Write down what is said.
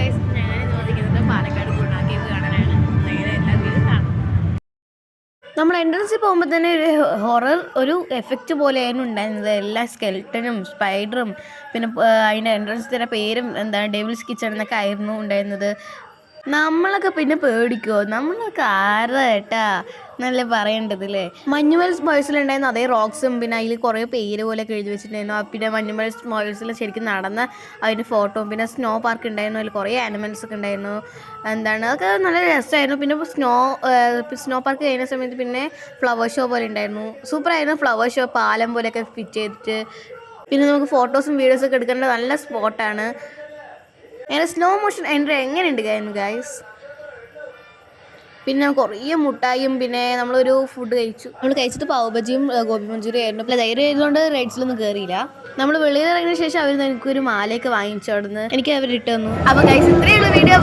Guys ഞാൻ ചോദിക്കുന്നത് പാലക്കാട് ഗുണ കേവ് കാണാനാണ്. നേരെ എല്ലാ വീടും കാണും. നമ്മൾ എൻട്രൻസിൽ പോകുമ്പോൾ തന്നെ ഒരു ഹൊറർ ഒരു എഫക്റ്റ് പോലെയായിരുന്നു ഉണ്ടായിരുന്നത്. എല്ലാ സ്കെൽട്ടനും സ്പൈഡറും പിന്നെ അതിൻ്റെ എൻട്രൻസിൻ്റെ പേരും എന്താണ് ഡെവിൾസ് കിച്ചൺ എന്നൊക്കെ ആയിരുന്നു ഉണ്ടായിരുന്നത്. നമ്മളൊക്കെ പിന്നെ പേടിക്കുമോ? നമ്മളൊക്കെ ആരാ ഏട്ടാ എന്നല്ലേ പറയേണ്ടത് അല്ലേ. മഞ്ഞുമൽസ് മോൾസിലുണ്ടായിരുന്ന അതേ റോക്സും പിന്നെ അതിൽ കുറേ പേര് പോലെയൊക്കെ എഴുതി വെച്ചിട്ടുണ്ടായിരുന്നു. പിന്നെ മഞ്ഞുമൽസ് മോൾസിൽ ശരിക്കും നടന്ന അതിൻ്റെ ഫോട്ടോയും പിന്നെ സ്നോ പാർക്ക് ഉണ്ടായിരുന്നു. അതിൽ കുറേ ആനിമൽസ് ഒക്കെ ഉണ്ടായിരുന്നു. എന്താണ് അതൊക്കെ നല്ല രസമായിരുന്നു. പിന്നെ സ്നോ പാർക്ക് കഴിയുന്ന സമയത്ത് പിന്നെ ഫ്ലവർ ഷോ പോലെ ഉണ്ടായിരുന്നു. സൂപ്പറായിരുന്നു ഫ്ലവർ ഷോ. പാലം പോലെയൊക്കെ ഫിറ്റ് ചെയ്തിട്ട് പിന്നെ നമുക്ക് ഫോട്ടോസും വീഡിയോസൊക്കെ എടുക്കേണ്ട നല്ല സ്പോട്ടാണ്. അങ്ങനെ സ്ലോ മോഷൻ എൻട്രി എങ്ങനെയുണ്ട് ഗൈസ്? പിന്നെ കുറേ മുട്ടായും പിന്നെ നമ്മളൊരു ഫുഡ് കഴിച്ചു. നമ്മൾ കഴിച്ചിട്ട് പാവ് ബജിയും ഗോപി മഞ്ചൂരിയും ആയിരുന്നു. പിന്നെ ധൈര്യം ആയതുകൊണ്ട് റൈഡ്സിലൊന്നും കയറിയില്ല. നമ്മൾ വെളിയിൽ ഇറങ്ങിയ ശേഷം അവർ എനിക്കൊരു മാലയൊക്കെ വാങ്ങിച്ചു. അവിടെ നിന്ന് എനിക്ക് അവർ ഇട്ടു തന്നു. അപ്പോൾ ഗൈസ് ഇത്രയുള്ള വീഡിയോ.